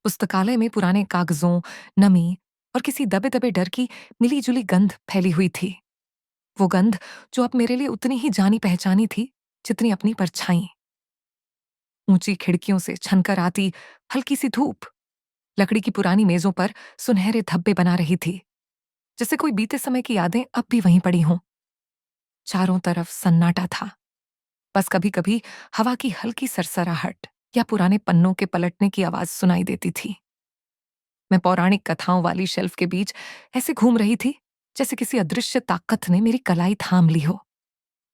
पुस्तकालय में पुराने कागजों, नमी और किसी दबे-दबे डर की मिली-जुली गंध फैली हुई थी। वो गंध जो अब मेरे लिए उतनी ही जानी-पहचानी थी, जितनी अपनी परछाई। ऊंची खिड़कियों से छनकर आती हल्की सी धूप, लकड़ी की पुरानी मेजों पर सुनहरे धब्बे बना रही थी, जैसे कोई बीते समय की यादें अब भी वहीं पड़ी हों। चारों तरफ सन्नाटा था। बस कभी-कभी हवा की हल्की सरसराहट या पुराने पन्नों के पलटने की आवाज सुनाई देती थी। मैं पौराणिक कथाओं वाली शेल्फ के बीच ऐसे घूम रही थी, जैसे किसी अदृश्य ताकत ने मेरी कलाई थाम ली हो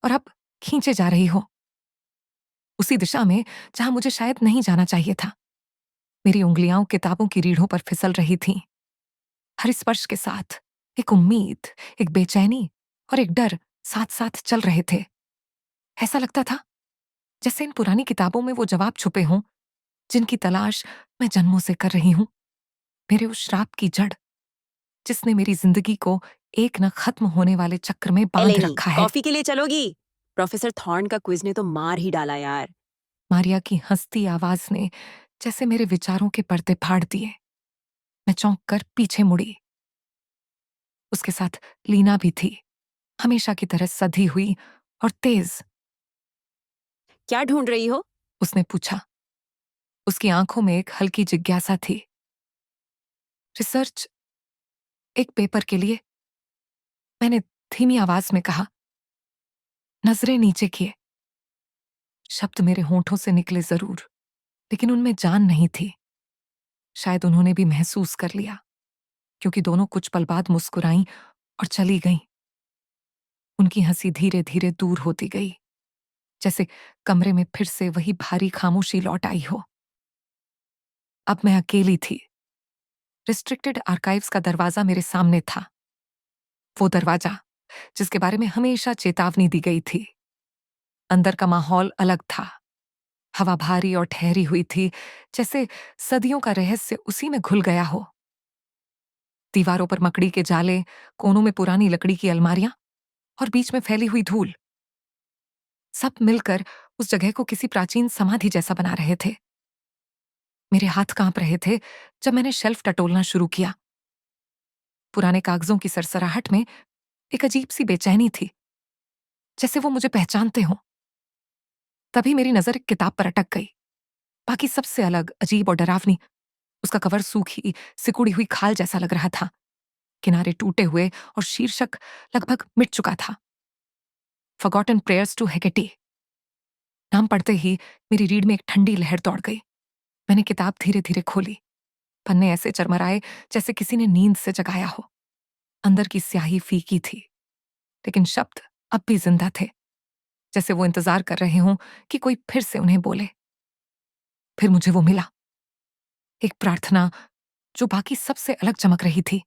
और अब खींचे जा रही हो उसी दिशा में जहां मुझे शायद नहीं जाना चाहिए था। मेरी उंगलियां किताबों की रीढ़ों पर फिसल रही थीं। हर स्पर्श के साथ एक उम्मीद, एक बेचैनी और एक डर साथ साथ चल रहे थे। ऐसा लगता था जैसे इन पुरानी किताबों में वो जवाब छुपे हों जिनकी तलाश मैं जन्मों से कर रही हूं। मेरे उस श्राप की जड़ जिसने मेरी जिंदगी को एक न खत्म होने वाले चक्र में बांध एलेनी, रखा है। कॉफी के लिए चलोगी? प्रोफेसर थॉर्न का क्विज ने तो मार ही डाला यार। मारिया की हंसती आवाज ने जैसे मेरे विचारों के पर्दे फाड़ दिए। मैं चौंक कर पीछे मुड़ी। उसके साथ लीना भी थी, हमेशा की तरह सधी हुई और तेज। क्या ढूंढ रही हो? उसने पूछा। उसकी आंखों में एक हल्की जिज्ञासा थी। रिसर्च, एक पेपर के लिए, मैंने धीमी आवाज में कहा। नजरें नीचे किए। शब्द मेरे होंठों से निकले जरूर, लेकिन उनमें जान नहीं थी। शायद उन्होंने भी महसूस कर लिया, क्योंकि दोनों कुछ पल बाद मुस्कुराईं और चली गईं। उनकी हंसी धीरे धीरे दूर होती गई, जैसे कमरे में फिर से वही भारी खामोशी लौट आई हो। अब मैं अकेली थी। रिस्ट्रिक्टेड आर्काइव्स का दरवाजा मेरे सामने था। वो दरवाजा जिसके बारे में हमेशा चेतावनी दी गई थी। अंदर का माहौल अलग था। हवा भारी और ठहरी हुई थी, जैसे सदियों का रहस्य उसी में घुल गया हो। दीवारों पर मकड़ी के जाले, कोनों में पुरानी लकड़ी की अलमारियां और बीच में फैली हुई धूल, सब मिलकर उस जगह को किसी प्राचीन समाधि जैसा बना रहे थे। मेरे हाथ कांप रहे थे जब मैंने शेल्फ टटोलना शुरू किया। पुराने कागजों की सरसराहट में एक अजीब सी बेचैनी थी, जैसे वो मुझे पहचानते हों। तभी मेरी नजर एक किताब पर अटक गई, बाकी सबसे अलग, अजीब और डरावनी। उसका कवर सूखी, सिकुड़ी हुई खाल जैसा लग रहा था, किनारे टूटे हुए और शीर्षक लगभग मिट चुका था। Forgotten prayers to Hecate. नाम पढ़ते ही मेरी रीढ़ में एक ठंडी लहर दौड़ गई। मैंने किताब धीरे धीरे खोली। पन्ने ऐसे चरमराए जैसे किसी ने नींद से जगाया हो। अंदर की स्याही फीकी थी, लेकिन शब्द अब भी जिंदा थे, जैसे वो इंतजार कर रहे हों कि कोई फिर से उन्हें बोले। फिर मुझे वो मिला, एक प्रार्थना जो बाकी सबसे अलग चमक रही थी,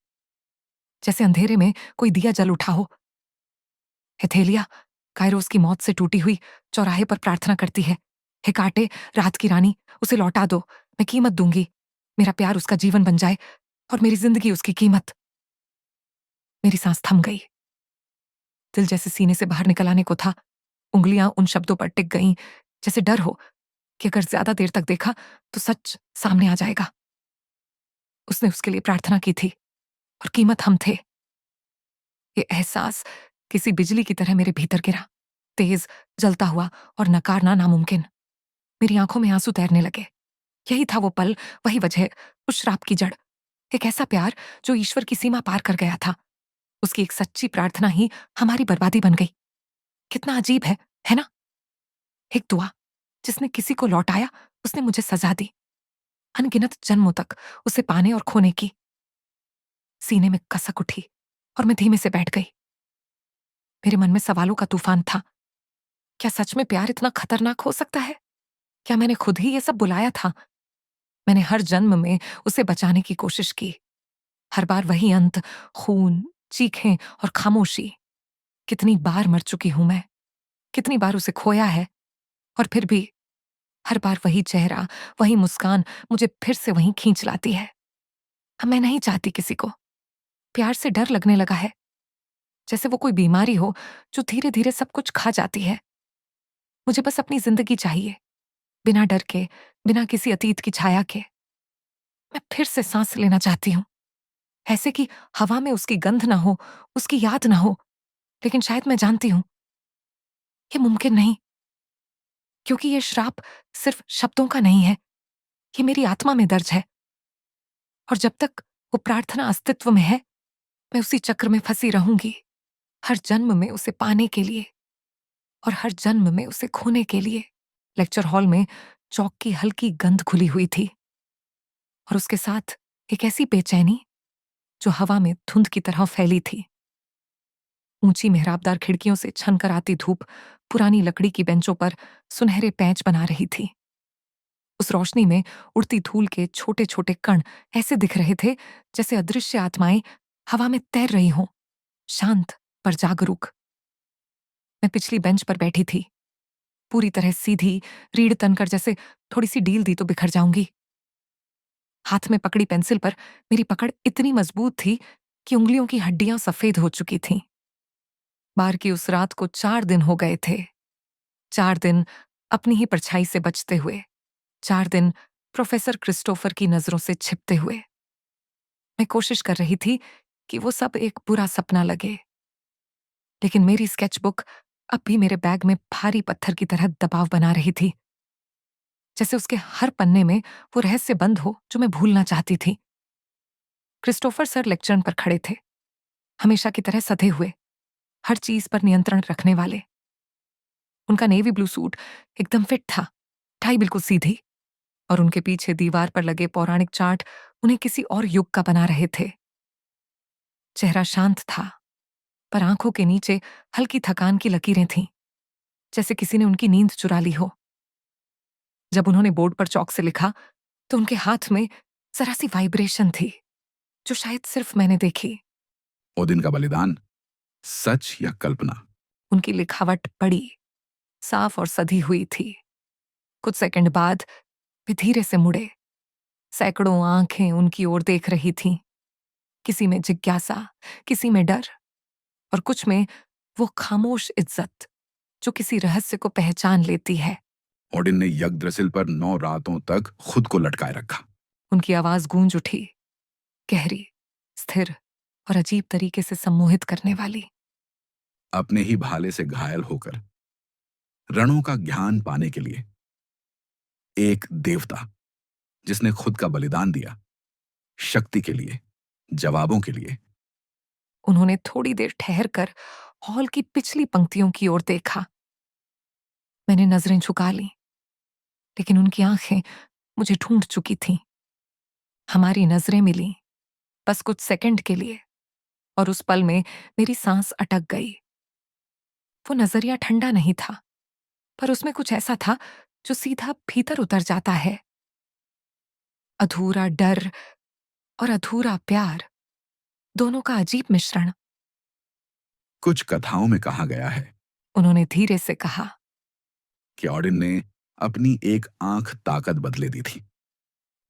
जैसे अंधेरे में कोई दिया जल उठा हो। हेथेलिया, कायरोस की मौत से टूटी हुई, चौराहे पर प्रार्थना करती है। हेकाटे, रात की रानी, उसे लौटा दो। मैं कीमत दूंगी। मेरा प्यार उसका जीवन बन जाए और मेरी जिंदगी उसकी कीमत। मेरी सांस थम गई। दिल जैसे सीने से बाहर निकल आने को था। उंगलियां उन शब्दों पर टिक गईं, जैसे डर हो कि अगर ज्यादा देर तक देखा तो सच सामने आ जाएगा। उसने उसके लिए प्रार्थना की थी और कीमत हम थे। ये एहसास किसी बिजली की तरह मेरे भीतर गिरा, तेज, जलता हुआ और नकारना नामुमकिन। मेरी आंखों में आंसू तैरने लगे। यही था वो पल, वही वजह, उस श्राप की जड़। एक ऐसा प्यार जो ईश्वर की सीमा पार कर गया था। उसकी एक सच्ची प्रार्थना ही हमारी बर्बादी बन गई। कितना अजीब है ना? एक दुआ जिसने किसी को लौटाया, उसने मुझे सजा दी। अनगिनत जन्मों तक उसे पाने और खोने की। सीने में कसक उठी और मैं धीमे से बैठ गई। मेरे मन में सवालों का तूफान था। क्या सच में प्यार इतना खतरनाक हो सकता है? क्या मैंने खुद ही ये सब बुलाया था? मैंने हर जन्म में उसे बचाने की कोशिश की। हर बार वही अंत, खून, चीखें और खामोशी। कितनी बार मर चुकी हूं मैं, कितनी बार उसे खोया है, और फिर भी हर बार वही चेहरा, वही मुस्कान मुझे फिर से वहीं खींच लाती है। अब मैं नहीं चाहती किसी को। प्यार से डर लगने लगा है, जैसे वो कोई बीमारी हो जो धीरे धीरे सब कुछ खा जाती है। मुझे बस अपनी जिंदगी चाहिए, बिना डर के, बिना किसी अतीत की छाया के। मैं फिर से सांस लेना चाहती हूँ, ऐसे कि हवा में उसकी गंध ना हो, उसकी याद ना हो। लेकिन शायद मैं जानती हूँ, ये मुमकिन नहीं, क्योंकि ये श्राप सिर्फ शब्दों का नहीं है, ये मेरी आत्मा में दर्ज है। और जब तक वो प्रार्थना अस्तित्व में है, मैं उसी चक्र में फंसी रहूंगी, हर जन्म में उसे पाने के लिए और हर जन्म में उसे खोने के लिए। लेक्चर हॉल में चौक की हल्की गंध खुली हुई थी और उसके साथ एक ऐसी बेचैनी जो हवा में धुंध की तरह फैली थी। ऊंची मेहराबदार खिड़कियों से छनकर आती धूप पुरानी लकड़ी की बेंचों पर सुनहरे पैंच बना रही थी। उस रोशनी में उड़ती धूल के छोटे छोटे कण ऐसे दिख रहे थे जैसे अदृश्य आत्माएं हवा में तैर रही हों, शांत पर जागरूक। मैं पिछली बेंच पर बैठी थी, पूरी तरह सीधी, रीढ़ तनकर, जैसे थोड़ी सी ढील दी तो बिखर जाऊंगी। हाथ में पकड़ी पेंसिल पर मेरी पकड़ इतनी मजबूत थी कि उंगलियों की हड्डियां सफेद हो चुकी थीं। बार की उस रात को 4 दिन हो गए थे। 4 दिन अपनी ही परछाई से बचते हुए, 4 दिन प्रोफेसर क्रिस्टोफर की नजरों से छिपते हुए। मैं कोशिश कर रही थी कि वो सब एक बुरा सपना लगे, लेकिन मेरी स्केचबुक अब भी मेरे बैग में भारी पत्थर की तरह दबाव बना रही थी, जैसे उसके हर पन्ने में वो रहस्य बंद हो जो मैं भूलना चाहती थी। क्रिस्टोफर सर लेक्चरन पर खड़े थे, हमेशा की तरह सधे हुए, हर चीज पर नियंत्रण रखने वाले। उनका नेवी ब्लू सूट एकदम फिट था, टाई बिल्कुल सीधी, और उनके पीछे दीवार पर लगे पौराणिक चार्ट उन्हें किसी और युग का बना रहे थे। चेहरा शांत था, पर आंखों के नीचे हल्की थकान की लकीरें थीं, जैसे किसी ने उनकी नींद चुरा ली हो। जब उन्होंने बोर्ड पर चौक से लिखा तो उनके हाथ में जरा सी वाइब्रेशन थी, जो शायद सिर्फ मैंने देखी। ओदिन का बलिदान, सच या कल्पना? उनकी लिखावट बड़ी, साफ और सधी हुई थी। कुछ सेकंड बाद वे धीरे से मुड़े। सैकड़ों आंखें उनकी ओर देख रही थीं, किसी में जिज्ञासा, किसी में डर, और कुछ में वो खामोश इज्जत जो किसी रहस्य को पहचान लेती है। ओडिन ने यग्द्रसिल पर 9 रातों तक खुद को लटकाए रखा। उनकी आवाज गूंज उठी, गहरी, स्थिर और अजीब तरीके से सम्मोहित करने वाली। अपने ही भाले से घायल होकर रणों का ज्ञान पाने के लिए एक देवता जिसने खुद का बलिदान दिया, शक्ति के लिए, जवाबों के लिए। उन्होंने थोड़ी देर ठहर कर हॉल की पिछली पंक्तियों की ओर देखा। मैंने नजरें झुका लीं, लेकिन उनकी आंखें मुझे ढूंढ चुकी थीं। हमारी नजरें मिलीं, बस कुछ सेकंड के लिए, और उस पल में मेरी सांस अटक गई। वो नजरिया ठंडा नहीं था, पर उसमें कुछ ऐसा था जो सीधा भीतर उतर जाता है। अधूरा डर और अधूरा प्यार, दोनों का अजीब मिश्रण। कुछ कथाओं में कहा गया है उन्होंने धीरे से कहा, कि ओडिन ने अपनी एक आंख ताकत बदले दी थी।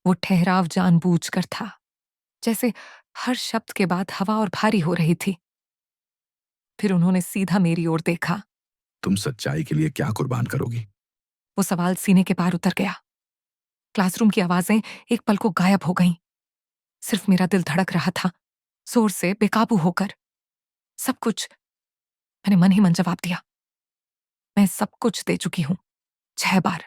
वो ठहराव जानबूझकर था, जैसे हर शब्द के बाद हवा और भारी हो रही थी। फिर उन्होंने सीधा मेरी ओर देखा। तुम सच्चाई के लिए क्या कुर्बान करोगी? वो सवाल सीने के पार उतर गया। क्लासरूम की आवाजें एक पल को गायब हो गईं। सिर्फ मेरा दिल धड़क रहा था, जोर से, बेकाबू होकर। सब कुछ, मैंने मन ही मन जवाब दिया। मैं सब कुछ दे चुकी हूं, 6 बार।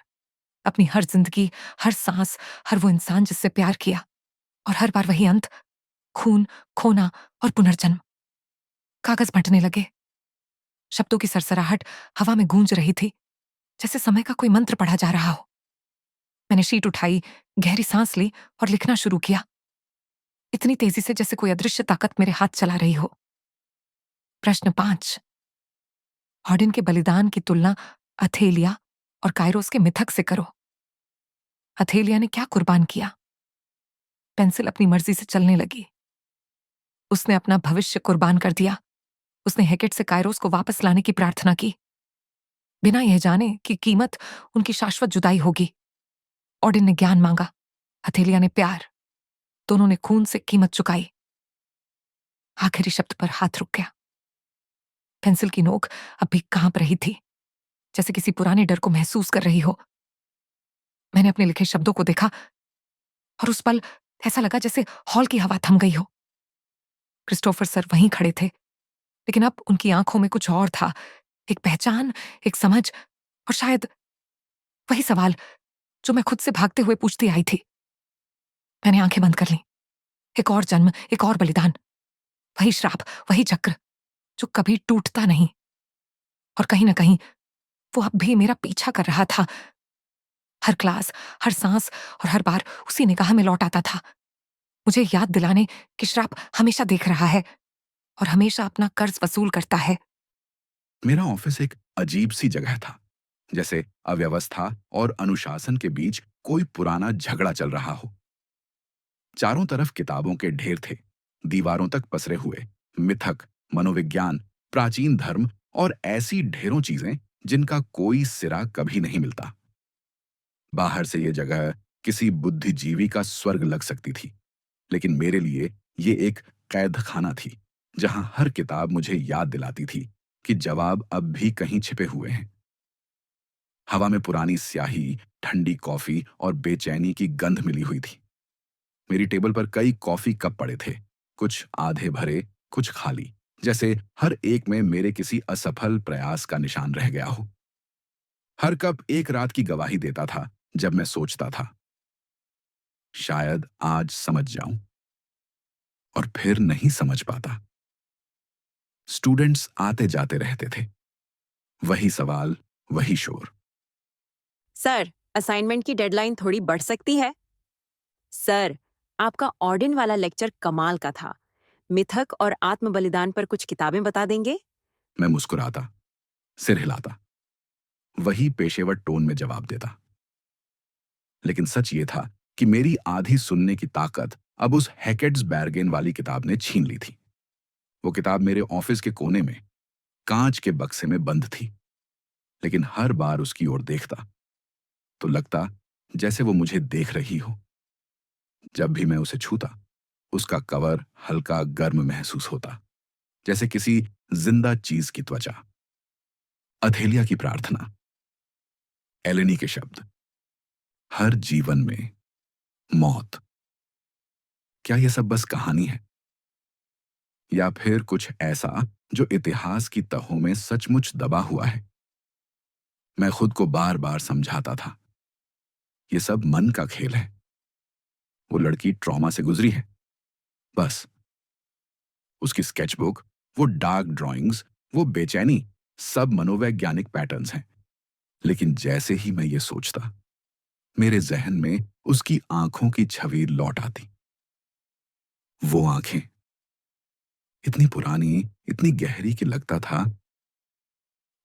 अपनी हर जिंदगी, हर सांस, हर वो इंसान जिससे प्यार किया, और हर बार वही अंत, खून, खोना और पुनर्जन्म। कागज बंटने लगे। शब्दों की सरसराहट हवा में गूंज रही थी, जैसे समय का कोई मंत्र पढ़ा जा रहा हो। मैंने शीट उठाई, गहरी सांस ली और लिखना शुरू किया, इतनी तेजी से जैसे कोई अदृश्य ताकत मेरे हाथ चला रही हो। प्रश्न 5। हॉर्डिन के बलिदान की तुलना अथेलिया और कायरोस के मिथक से करो। अथेलिया ने क्या कुर्बान किया? पेंसिल अपनी मर्जी से चलने लगी। उसने अपना भविष्य कुर्बान कर दिया। उसने हेकेट से कायरोस को वापस लाने की प्रार्थना की, बिना यह जाने कि कीमत उनकी शाश्वत जुदाई होगी। ऑडिन ने ज्ञान मांगा, हथेलिया ने प्यार। दोनों ने खून से कीमत चुकाई। आखिरी शब्द पर हाथ रुक गया। पेंसिल की नोक अब भी कांप रही थी, जैसे किसी पुराने डर को महसूस कर रही हो। मैंने अपने लिखे शब्दों को देखा, और उस पल ऐसा लगा जैसे हॉल की हवा थम गई हो। क्रिस्टोफर सर वहीं खड़े थे, लेकिन अब उनकी आंखों में कुछ और था, एक पहचान, एक समझ और शायद वही सवाल जो मैं खुद से भागते हुए पूछती आई थी। मैंने आंखें बंद कर लीं। एक और जन्म, एक और बलिदान, वही श्राप, वही चक्र जो कभी टूटता नहीं। और कहीं न कहीं वो अब भी मेरा पीछा कर रहा था। हर क्लास, हर सांस और हर बार उसी निगाह में लौट आता था, मुझे याद दिलाने कि श्राप हमेशा देख रहा है और हमेशा अपना कर्ज वसूल करता है। मेरा ऑफिस एक अजीब सी जगह था, जैसे अव्यवस्था और अनुशासन के बीच कोई पुराना झगड़ा चल रहा हो। चारों तरफ किताबों के ढेर थे, दीवारों तक पसरे हुए मिथक, मनोविज्ञान, प्राचीन धर्म और ऐसी ढेरों चीजें जिनका कोई सिरा कभी नहीं मिलता। बाहर से ये जगह किसी बुद्धिजीवी का स्वर्ग लग सकती थी, लेकिन मेरे लिए ये एक कैद खाना थी, जहां हर किताब मुझे याद दिलाती थी कि जवाब अब भी कहीं छिपे हुए हैं। हवा में पुरानी स्याही, ठंडी कॉफी और बेचैनी की गंध मिली हुई थी। मेरी टेबल पर कई कॉफी कप पड़े थे, कुछ आधे भरे, कुछ खाली, जैसे हर एक में मेरे किसी असफल प्रयास का निशान रह गया हो। हर कप एक रात की गवाही देता था जब मैं सोचता था, शायद आज समझ जाऊं, और फिर नहीं समझ पाता। स्टूडेंट्स आते जाते रहते थे, वही सवाल, वही शोर। सर, असाइनमेंट की डेडलाइन थोड़ी बढ़ सकती है? सर, आपका ऑर्डिन वाला लेक्चर कमाल का था। मिथक और आत्म बलिदान पर कुछ किताबें बता देंगे? मैं मुस्कुराता, सिर हिलाता, वही पेशेवर टोन में जवाब देता। लेकिन सच ये था कि मेरी आधी सुनने की ताकत अब उस हैकेट्स बैरगेन वाली किताब ने छीन ली थी। वो किताब मेरे ऑफिस के कोने में कांच के बक्से में बंद थी, लेकिन हर बार उसकी ओर देखता तो लगता जैसे वो मुझे देख रही हो। जब भी मैं उसे छूता, उसका कवर हल्का गर्म महसूस होता, जैसे किसी जिंदा चीज की त्वचा। अथेलिया की प्रार्थना, एलेनी के शब्द, हर जीवन में मौत। क्या यह सब बस कहानी है, या फिर कुछ ऐसा जो इतिहास की तहों में सचमुच दबा हुआ है? मैं खुद को बार बार समझाता था, ये सब मन का खेल है। वो लड़की ट्रॉमा से गुजरी है, बस। उसकी स्केचबुक, वो डार्क ड्राइंग्स, वो बेचैनी, सब मनोवैज्ञानिक पैटर्न्स हैं। लेकिन जैसे ही मैं ये सोचता, मेरे जहन में उसकी आंखों की छवि लौट आती। वो आंखें, इतनी पुरानी, इतनी गहरी कि लगता था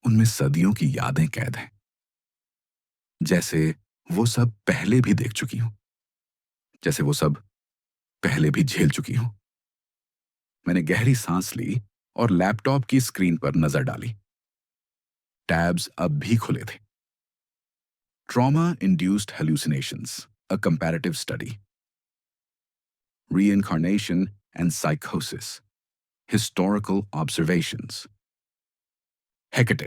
उनमें सदियों की यादें कैद हैं, जैसे वो सब पहले भी देख चुकी हूं, जैसे वो सब पहले भी झेल चुकी हूं। मैंने गहरी सांस ली और लैपटॉप की स्क्रीन पर नजर डाली। टैब्स अब भी खुले थे। Trauma induced hallucinations, a comparative study, reincarnation and psychosis, historical observations, Hecate,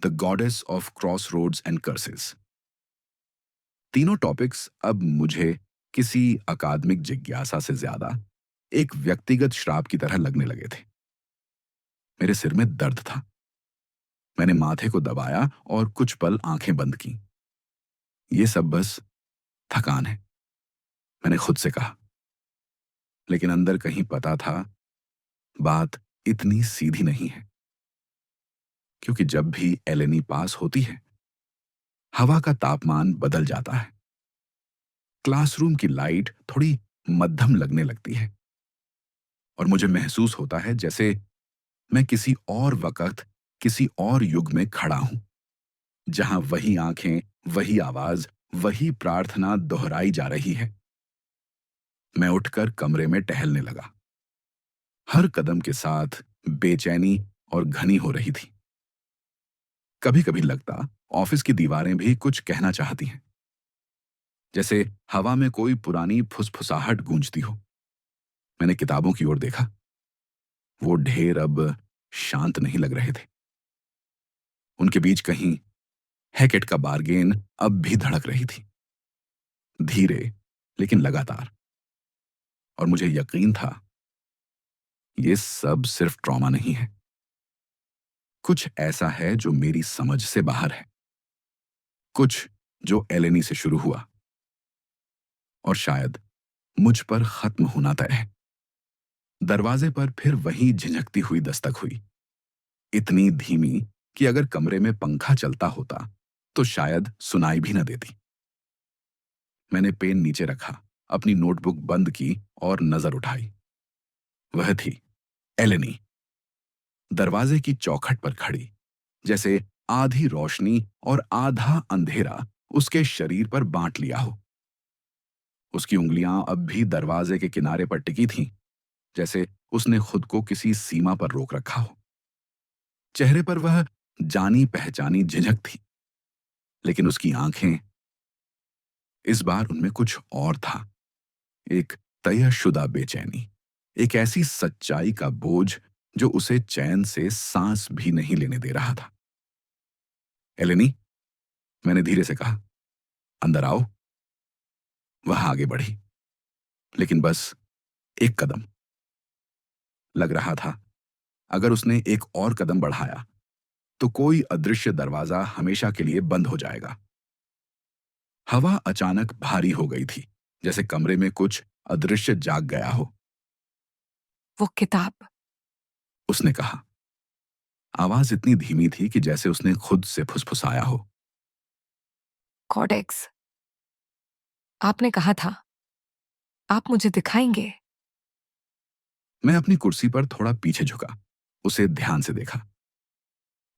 the goddess of crossroads and curses। तीनों टॉपिक्स अब मुझे किसी अकादमिक जिज्ञासा से ज्यादा एक व्यक्तिगत श्राप की तरह लगने लगे थे। मेरे सिर में दर्द था। मैंने माथे को दबाया और कुछ पल आंखें बंद की। ये सब बस थकान है, मैंने खुद से कहा। लेकिन अंदर कहीं पता था, बात इतनी सीधी नहीं है, क्योंकि जब भी एलेनी पास होती है, हवा का तापमान बदल जाता है। क्लासरूम की लाइट थोड़ी मध्यम लगने लगती है, और मुझे महसूस होता है जैसे मैं किसी और वक्त, किसी और युग में खड़ा हूं, जहां वही आंखें, वही आवाज, वही प्रार्थना दोहराई जा रही है। मैं उठकर कमरे में टहलने लगा। हर कदम के साथ बेचैनी और घनी हो रही थी। कभी कभी लगता ऑफिस की दीवारें भी कुछ कहना चाहती हैं, जैसे हवा में कोई पुरानी फुसफुसाहट गूंजती हो। मैंने किताबों की ओर देखा। वो ढेर अब शांत नहीं लग रहे थे। उनके बीच कहीं हैकेट का बारगेन अब भी धड़क रही थी, धीरे लेकिन लगातार। और मुझे यकीन था ये सब सिर्फ ट्रॉमा नहीं है, कुछ ऐसा है जो मेरी समझ से बाहर है, कुछ जो एलेनी से शुरू हुआ और शायद मुझ पर खत्म होना तय है। दरवाजे पर फिर वही झिझकती हुई दस्तक हुई, इतनी धीमी कि अगर कमरे में पंखा चलता होता तो शायद सुनाई भी न देती। मैंने पेन नीचे रखा, अपनी नोटबुक बंद की और नजर उठाई। वह थी एलेनी, दरवाजे की चौखट पर खड़ी, जैसे आधी रोशनी और आधा अंधेरा उसके शरीर पर बांट लिया हो। उसकी उंगलियां अब भी दरवाजे के किनारे पर टिकी थीं, जैसे उसने खुद को किसी सीमा पर रोक रखा हो। चेहरे पर वह जानी पहचानी झिझक थी, लेकिन उसकी आंखें, इस बार उनमें कुछ और था। एक तयशुदा बेचैनी, एक ऐसी सच्चाई का बोझ जो उसे चैन से सांस भी नहीं लेने दे रहा था। एलेनी, मैंने धीरे से कहा, अंदर आओ। वह आगे बढ़ी, लेकिन बस एक कदम। लग रहा था अगर उसने एक और कदम बढ़ाया तो कोई अदृश्य दरवाजा हमेशा के लिए बंद हो जाएगा। हवा अचानक भारी हो गई थी, जैसे कमरे में कुछ अदृश्य जाग गया हो। वो किताब। उसने कहा, आवाज इतनी धीमी थी कि जैसे उसने खुद से फुसफुसाया हो। कॉडेक्स। आपने कहा था आप मुझे दिखाएंगे। मैं अपनी कुर्सी पर थोड़ा पीछे झुका, उसे ध्यान से देखा।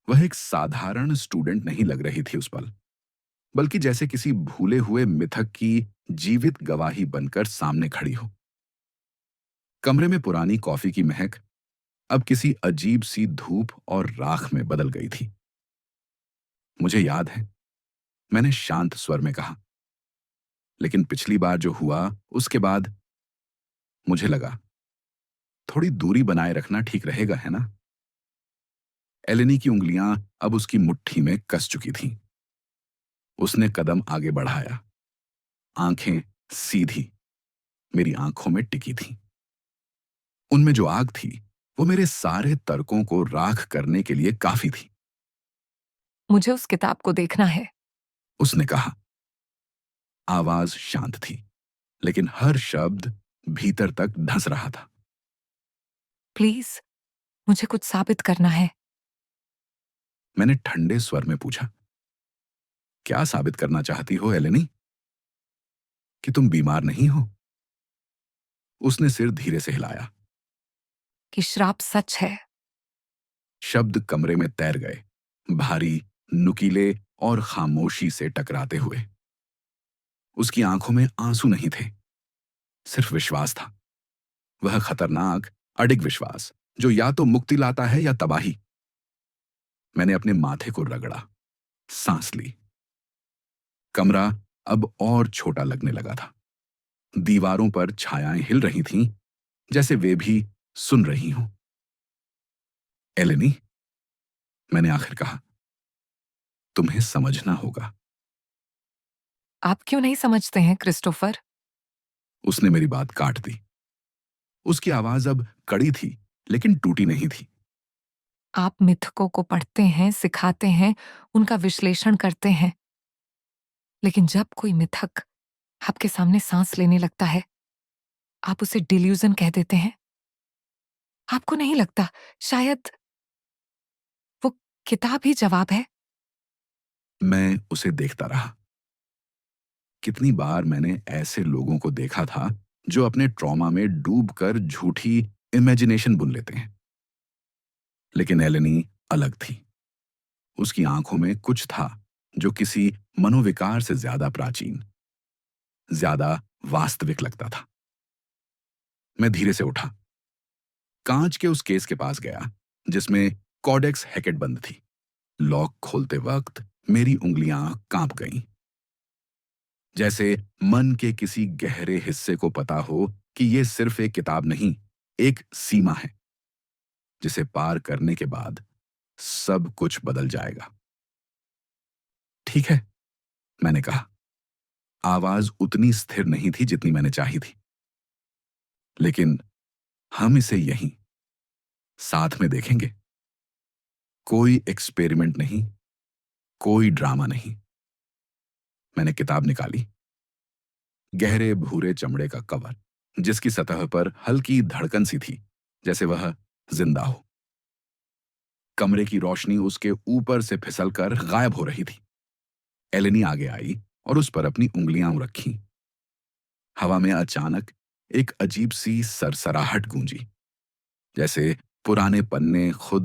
वह एक साधारण स्टूडेंट नहीं लग रही थी उस पल, बल्कि जैसे किसी भूले हुए मिथक की जीवित गवाही बनकर सामने खड़ी हो। कमरे में पुरानी कॉफी की महक अब किसी अजीब सी धूप और राख में बदल गई थी। मुझे याद है, मैंने शांत स्वर में कहा, लेकिन पिछली बार जो हुआ उसके बाद मुझे लगा थोड़ी दूरी बनाए रखना ठीक रहेगा, है ना? एलेनी की उंगलियां अब उसकी मुट्ठी में कस चुकी थीं। उसने कदम आगे बढ़ाया, आंखें सीधी मेरी आंखों में टिकी थीं। उनमें जो आग थी वो मेरे सारे तर्कों को राख करने के लिए काफी थी। मुझे उस किताब को देखना है। उसने कहा। आवाज शांत थी, लेकिन हर शब्द भीतर तक धंस रहा था। प्लीज, मुझे कुछ साबित करना है। मैंने ठंडे स्वर में पूछा, क्या साबित करना चाहती हो एलेनी? कि तुम बीमार नहीं हो? उसने सिर धीरे से हिलाया। कि श्राप सच है। शब्द कमरे में तैर गए, भारी, नुकीले और खामोशी से टकराते हुए। उसकी आंखों में आंसू नहीं थे, सिर्फ विश्वास था। वह खतरनाक, अडिग विश्वास जो या तो मुक्ति लाता है या तबाही। मैंने अपने माथे को रगड़ा, सांस ली। कमरा अब और छोटा लगने लगा था। दीवारों पर छायाएं हिल रही थीं, जैसे वे भी सुन रही हों। एलेनी, मैंने आखिर कहा, तुम्हें समझना होगा। आप क्यों नहीं समझते हैं क्रिस्टोफर? उसने मेरी बात काट दी। उसकी आवाज अब कड़ी थी, लेकिन टूटी नहीं थी। आप मिथकों को पढ़ते हैं, सिखाते हैं, उनका विश्लेषण करते हैं, लेकिन जब कोई मिथक आपके सामने सांस लेने लगता है, आप उसे डिल्यूजन कह देते हैं। आपको नहीं लगता शायद वो किताब ही जवाब है? मैं उसे देखता रहा। कितनी बार मैंने ऐसे लोगों को देखा था जो अपने ट्रॉमा में डूबकर झूठी इमेजिनेशन बुन लेते हैं, लेकिन एलेनी अलग थी। उसकी आंखों में कुछ था जो किसी मनोविकार से ज्यादा प्राचीन, ज्यादा वास्तविक लगता था। मैं धीरे से उठा, कांच के उस केस के पास गया जिसमें कॉडेक्स हैकेट बंद थी। लॉक खोलते वक्त मेरी उंगलियां कांप गईं, जैसे मन के किसी गहरे हिस्से को पता हो कि यह सिर्फ एक किताब नहीं, एक सीमा है जिसे पार करने के बाद सब कुछ बदल जाएगा। ठीक है, मैंने कहा। आवाज उतनी स्थिर नहीं थी जितनी मैंने चाही थी। लेकिन हम इसे यहीं साथ में देखेंगे। कोई एक्सपेरिमेंट नहीं, कोई ड्रामा नहीं। मैंने किताब निकाली, गहरे भूरे चमड़े का कवर, जिसकी सतह पर हल्की धड़कन सी थी, जैसे वह जिंदा हो। कमरे की रोशनी उसके ऊपर से फिसलकर गायब हो रही थी। एलेनी आगे आई और उस पर अपनी उंगलियां रखी। हवा में अचानक एक अजीब सी सरसराहट गूंजी, जैसे पुराने पन्ने खुद